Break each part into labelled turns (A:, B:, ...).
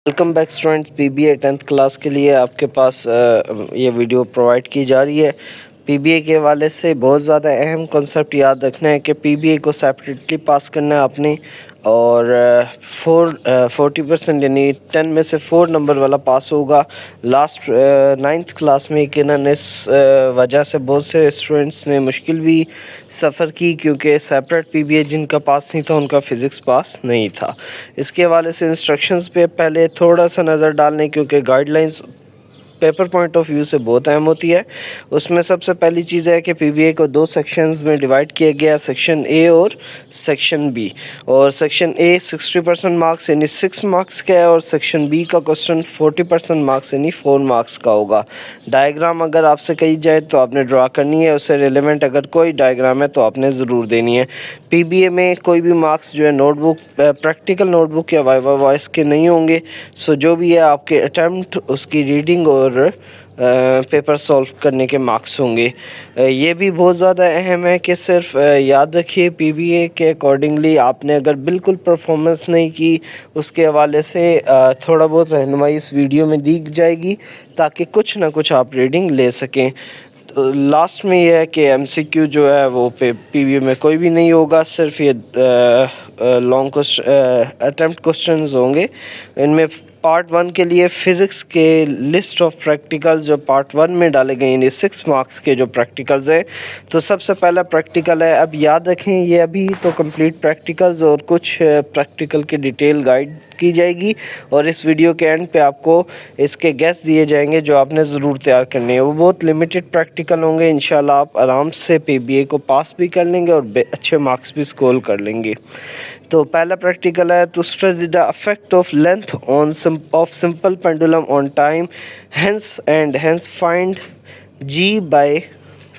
A: Welcome back students. PBA 10th class के लिए आपके पास ये वीडियो प्रोवाइड की जा रही है। पीबीए के हवाले से बहुत ज़्यादा अहम कॉन्सेप्ट याद रखना है कि पीबीए को सेपरेटली पास करना है आपने, और 40% यानी 10 में से 4 नंबर वाला पास होगा। लास्ट 9th क्लास में यकीनन इस वजह से बहुत से स्टूडेंट्स ने मुश्किल भी सफ़र की, क्योंकि सेपरेट पीबीए जिनका पास नहीं था उनका फ़िज़िक्स पास नहीं था। इसके हवाले से इंस्ट्रक्शंस पे पहले थोड़ा सा नज़र डालने, क्योंकि guidelines paper point of view से बहुत अहम होती है। उसमें सबसे पहली चीज़ है कि पीबीए को 2 सेक्शंस में डिवाइड किया गया, सेक्शन ए और सेक्शन बी। और सेक्शन ए 60% मार्क्स यानी 6 मार्क्स का है, और सेक्शन बी का क्वेश्चन 40% मार्क्स यानी 4 मार्क्स का होगा। डायग्राम अगर आपसे कही जाए तो आपने ड्रा करनी है, उससे रिलेवेंट अगर कोई डायग्राम है तो आपने ज़रूर देनी है। पीबीए में कोई भी मार्क्स जो है नोटबुक प्रैक्टिकल नोटबुक या वाइवा वॉइस के नहीं होंगे। सो जो भी है आपके अटैम्प्ट, उसकी रीडिंग और पेपर सॉल्व करने के मार्क्स होंगे। ये भी बहुत ज़्यादा अहम है कि सिर्फ याद रखिए पीबीए के अकॉर्डिंगली आपने अगर बिल्कुल परफॉर्मेंस नहीं की, उसके हवाले से थोड़ा बहुत रहनुमाई इस वीडियो में दी जाएगी ताकि कुछ ना कुछ आप रीडिंग ले सकें। तो लास्ट में यह है कि एमसीक्यू जो है वो पीबीए में कोई भी नहीं होगा, सिर्फ ये लॉन्ग क्वेश्चन अटेम्प्ट क्वेश्चंस होंगे। इनमें पार्ट 1 के लिए फ़िज़िक्स के लिस्ट ऑफ प्रैक्टिकल्स जो पार्ट 1 में डाले गए हैं, 6 मार्क्स के जो प्रैक्टिकल्स हैं। तो सबसे पहला प्रैक्टिकल है, अब याद रखें ये अभी तो कंप्लीट प्रैक्टिकल्स और कुछ प्रैक्टिकल की डिटेल गाइड की जाएगी, और इस वीडियो के एंड पे आपको इसके गेस दिए जाएंगे जो आपने ज़रूर तैयार करने हैं। वो बहुत लिमिटेड प्रैक्टिकल होंगे, इंशाल्लाह आप आराम से पीबीए को पास भी कर लेंगे और अच्छे मार्क्स भी स्कोर कर लेंगे। तो पहला प्रैक्टिकल है, to study the effect of length on of simple pendulum on time, hence find g by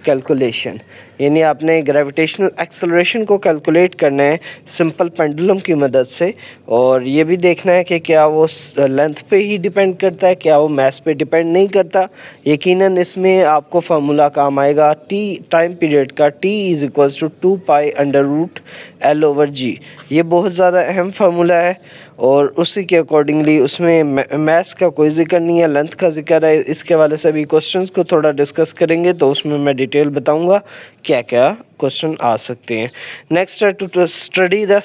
A: calculation. यानी आपने ग्रेविटेशनल एक्सेलरेशन को कैलकुलेट करना है सिंपल पेंडुलम की मदद से, और ये भी देखना है कि क्या वो लेंथ पे ही डिपेंड करता है, क्या वो मास पे डिपेंड नहीं करता। यकीनन इसमें आपको फार्मूला काम आएगा टी टाइम पीरियड का, T = 2 pi under root L over G। ये बहुत ज़्यादा अहम फार्मूला है, और उसी के अकॉर्डिंगली उसमें मैथ्स का कोई ज़िक्र नहीं है, लेंथ का ज़िक्र है। इसके हवाले से भी क्वेश्चंस को थोड़ा डिस्कस करेंगे, तो उसमें मैं डिटेल बताऊंगा क्या क्या क्वेश्चन आ सकते हैं। नेक्स्ट है to study the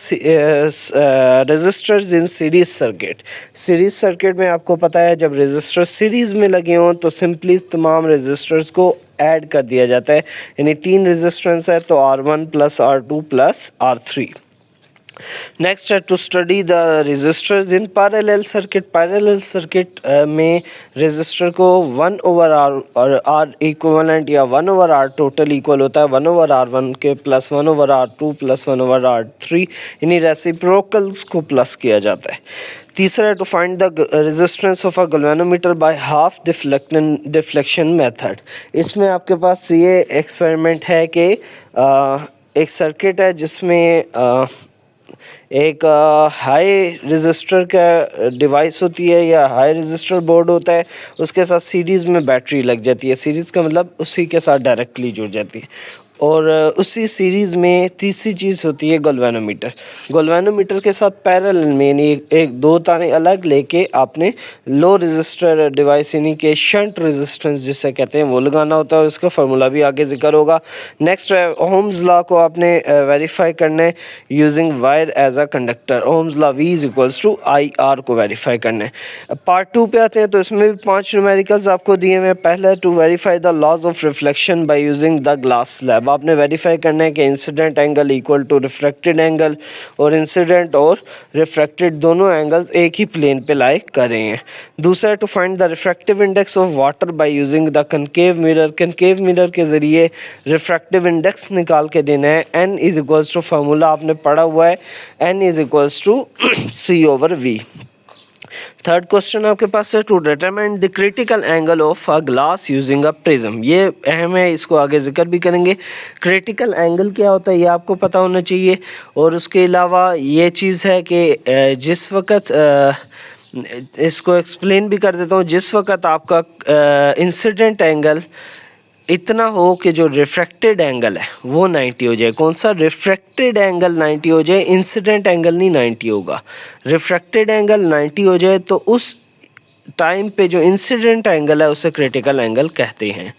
A: resistors in series circuit. Series circuit में आपको पता है जब रेजिस्टर सीरीज़ में लगे हों तो सिंपली तमाम रेजिस्टर्स को ऐड कर दिया जाता है, यानी 3 रेजिस्टेंस है तो R1 + R2 + R3। नेक्स्ट है to study the resistors in parallel circuit. Parallel circuit में रेजिस्टर को 1/R और R इक्वलेंट या 1/R टोटल इक्वल होता है 1/R1 के प्लस 1/R2 प्लस 1/R3, यानी रेसिप्रोकल्स को प्लस किया जाता है। तीसरा है to find the resistance of a galvanometer by half deflection method. इसमें आपके पास ये एक्सपेरिमेंट है कि एक सर्किट है जिसमें एक हाई रेजिस्टर का डिवाइस होती है या हाई रेजिस्टर बोर्ड होता है, उसके साथ सीरीज़ में बैटरी लग जाती है। सीरीज़ का मतलब उसी के साथ डायरेक्टली जुड़ जाती है, और उसी सीरीज़ में तीसरी चीज़ होती है गैल्वेनोमीटर। गैल्वेनोमीटर के साथ पैरेलल में यानी एक 2 तारें अलग लेके आपने लो रेजिस्टर डिवाइस यानी कि शंट रेजिस्टेंस जिसे कहते हैं वो लगाना होता है, और उसका फार्मूला भी आगे जिक्र होगा। नेक्स्ट है ओम्स लॉ को आपने वेरीफाई करना है using wire as a conductor. Ohm's law V = IR को वेरीफाई करना है। पार्ट 2 पे आते हैं, तो इसमें भी 5 न्यूमेरिकल्स आपको दिए हुए हैं। पहला to verify the laws of reflection by using the glass slab. आपने वेरीफाई करना है कि incident angle equal to refracted angle, और इंसिडेंट और रिफ्रैक्टेड दोनों एंगल्स एक ही प्लेन पे लाई कर रहे हैं। दूसरा है to find the refractive index of water by using the concave mirror. Concave mirror के ज़रिए रिफ्रैक्टिव इंडेक्स निकाल के देना है। N = फार्मूला आपने पढ़ा हुआ है, N = C/V। थर्ड क्वेश्चन आपके पास है to determine the critical angle of a glass using a prism. ये अहम है, इसको आगे जिक्र भी करेंगे। क्रिटिकल एंगल क्या होता है ये आपको पता होना चाहिए, और उसके अलावा ये चीज़ है कि जिस वक्त इसको एक्सप्लेन भी कर देता हूँ, जिस वक्त आपका इंसिडेंट एंगल इतना हो कि जो रिफ्रैक्टेड एंगल है वो 90 हो जाए। कौन सा? रिफ्रैक्टेड एंगल 90 हो जाए, इंसिडेंट एंगल नहीं 90 होगा। रिफ्रैक्टेड एंगल 90 हो जाए तो उस टाइम पे जो इंसिडेंट एंगल है उसे क्रिटिकल एंगल कहते हैं।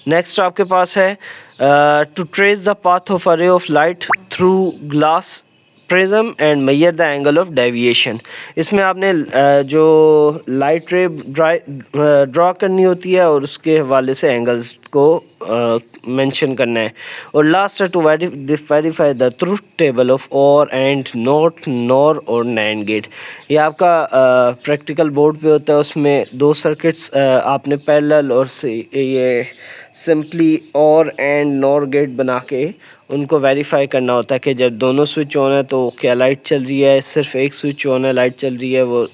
A: नेक्स्ट आपके पास है to trace the path of a ray of light through glass prism and measure the angle of deviation. इसमें आपने जो लाइट रे ड्रॉ करनी होती है और उसके हवाले से एंगल्स को मेंशन करना है। और लास्ट है to verify the truth table of OR AND NOT NOR और नैंड गेट। ये आपका प्रैक्टिकल बोर्ड पे होता है, उसमें दो सर्किट्स आपने पैरेलल और ये सिंपली और एंड नॉर गेट बना के उनको वेरीफाई करना होता है कि जब दोनों स्विच ऑन है तो क्या लाइट चल रही है, सिर्फ एक स्विच ऑन है लाइट चल रही है वो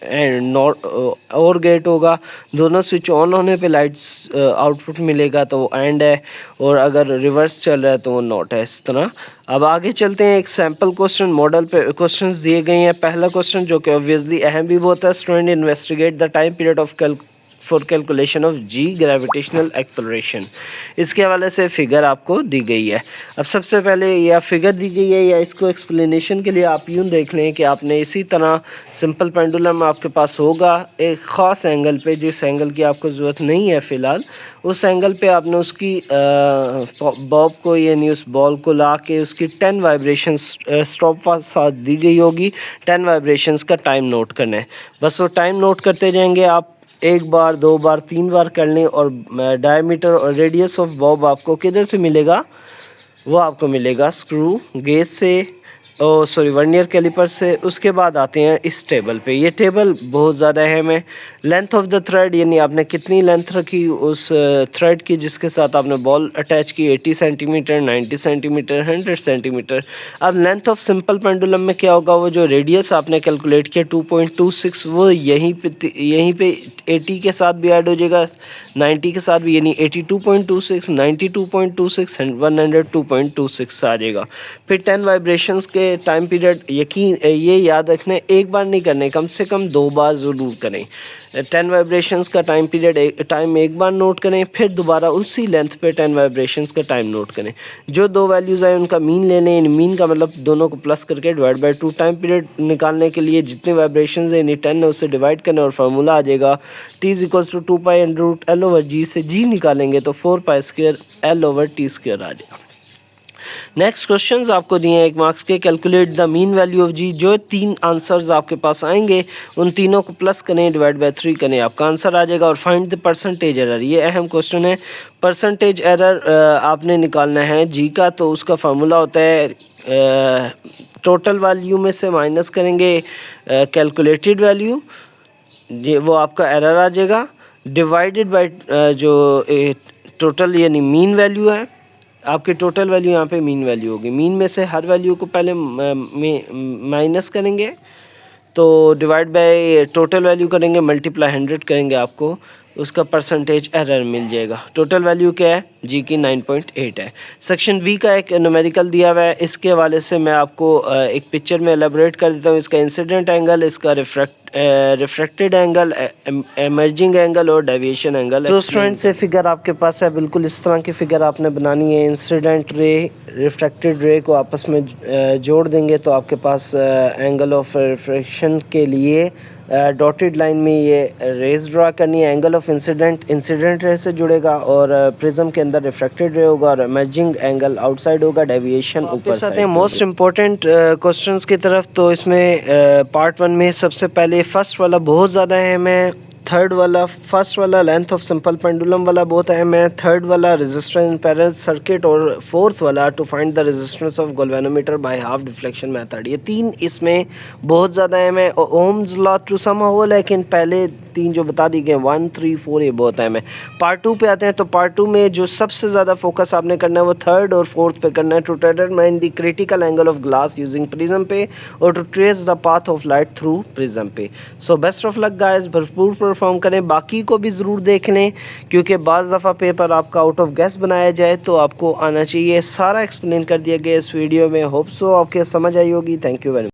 A: एंड नॉट और गेट होगा। दोनों स्विच ऑन होने पे लाइट्स आउटपुट मिलेगा तो वो एंड है, और अगर रिवर्स चल रहा है तो वो नॉट है। इस तरह अब आगे चलते हैं। एक सैम्पल क्वेश्चन मॉडल पे क्वेश्चंस दिए गए हैं। पहला क्वेश्चन जो कि ऑब्वियसली अहम भी बहुत है, student investigate the time period of for calculation of g gravitational acceleration. इसके हवाले से फिगर आपको दी गई है। अब सबसे पहले या फिगर दी गई है या इसको एक्सप्लेनेशन के लिए आप यूँ देख लें कि आपने इसी तरह सिंपल पेंडुलम आपके पास होगा एक ख़ास एंगल पे, जिस एंगल की आपको ज़रूरत नहीं है फ़िलहाल, उस एंगल पे आपने उसकी बॉब को यानी उस बॉल को ला के उसकी 10 वाइब्रेशंस स्टॉप साथ दी गई होगी। 10 वाइब्रेशंस का टाइम नोट करना है। बस वो टाइम नोट करते जाएंगे आप, एक बार, दो बार, तीन बार कर लें। और डायमीटर और रेडियस ऑफ बॉब आपको किधर से मिलेगा? वो आपको मिलेगा स्क्रू गेज से, वर्नियर कैलिपर से। उसके बाद आते हैं इस टेबल पे। ये टेबल बहुत ज़्यादा अहम है। लेंथ ऑफ द थ्रेड, यानी आपने कितनी लेंथ रखी उस थ्रेड की जिसके साथ आपने बॉल अटैच की, 80 सेंटीमीटर, 90 सेंटीमीटर, 100 सेंटीमीटर। अब लेंथ ऑफ सिंपल पेंडुलम में क्या होगा? वो जो रेडियस आपने कैलकुलेट किया 2.26, वो यहीं पे 80 के साथ भी ऐड हो जाएगा, 90 के साथ भी, यानी 82.26, 92.26 एंड 102.26 आ जाएगा। फिर 10 वाइब्रेशंस के टाइम पीरियड ये याद रखना, एक बार नहीं करने, कम से कम 2 बार ज़रूर करें। 10 वाइब्रेशंस का टाइम पीरियड टाइम एक बार नोट करें, फिर दोबारा उसी लेंथ पे 10 वाइब्रेशंस का टाइम नोट करें। जो दो वैल्यूज़ आए उनका मीन ले लें, मीन का मतलब दोनों को प्लस करके डिवाइड बाय 2। टाइम पीरियड निकालने के लिए जितने वाइब्रेशंस है यानी 10 है उससे डिवाइड करना और फार्मूला आ जाएगा T=2π√L/G। से G निकालेंगे तो 4π² L/T² आ जाएगा। नेक्स्ट क्वेश्चंस आपको दिए हैं 1 मार्क्स के। Calculate the mean value of G. जो 3 आंसर्स आपके पास आएंगे उन तीनों को प्लस करें, डिवाइड बाय 3 करें, आपका आंसर आ जाएगा। और फाइंड द परसेंटेज एरर, ये अहम क्वेश्चन है। परसेंटेज एरर आपने निकालना है जी का, तो उसका फार्मूला होता है टोटल वैल्यू में से माइनस करेंगे कैलकुलेटेड वैल्यू, ये वो आपका एरर आ जाएगा, डिवाइडेड बाय जो टोटल यानी मीन वैल्यू है। आपकी टोटल वैल्यू यहाँ पे मीन वैल्यू होगी। मीन में से हर वैल्यू को पहले माइनस करेंगे तो डिवाइड बाय टोटल वैल्यू करेंगे, मल्टीप्लाई 100 करेंगे, आपको उसका परसेंटेज एरर मिल जाएगा। टोटल वैल्यू क्या है? जी की 9.8 है। सेक्शन बी का एक न्यूमेरिकल दिया हुआ है, इसके हवाले से मैं आपको एक पिक्चर में एलेबोरेट कर देता हूँ। इसका इंसिडेंट एंगल, इसका रिफ्रैक्टेड एंगल, एमर्जिंग एंगल और डेविएशन एंगल। तो स्टूडेंट से फिगर आपके पास है, बिल्कुल इस तरह की फिगर आपने बनानी है। इंसिडेंट रे रिफ्रैक्टेड रे को आपस में जोड़ देंगे तो आपके पास एंगल ऑफ रिफ्रैक्शन के लिए डॉटेड लाइन में ये रेज ड्रा करनी है। एंगल ऑफ इंसिडेंट रे से जुड़ेगा और प्रिज्म के अंदर रिफ्रैक्टेड रे होगा और इमर्जिंग एंगल आउटसाइड होगा, डेविएशन ऊपर साइड। मोस्ट इंपॉर्टेंट क्वेश्चंस की तरफ। तो इसमें पार्ट 1 में सबसे पहले फर्स्ट वाला बहुत ज़्यादा अहम है, फर्स्ट वाला लेंथ ऑफ सिंपल पेंडुलम वाला बहुत अहम है, थर्ड वाला रेजिस्टेंस इन पैरेलल सर्किट, और फोर्थ वाला to find the resistance of galvanometer by half deflection method. ये 3 इसमें बहुत ज़्यादा अहम है। ओम्स लॉ टू सम हो, लेकिन पहले 3 जो बता दी गए 1, 3, 4 ये बहुत अहम है। पार्ट 2 पे आते हैं। तो पार्ट 2 में जो सबसे ज़्यादा फोकस आपने करना है वो थर्ड और फोर्थ पे करना है, to determine the critical angle of glass using prism पे, और to trace the path of light through prism पे। So best of luck guys, भरपूर परफॉर्म करें। बाकी को भी ज़रूर देख लें क्योंकि बाज़ दफ़ा पेपर आपका आउट ऑफ गैस बनाया जाए तो आपको आना चाहिए। सारा एक्सप्लेन कर दिया गया इस वीडियो में। होप सो आपके समझ आई होगी। Thank you very much.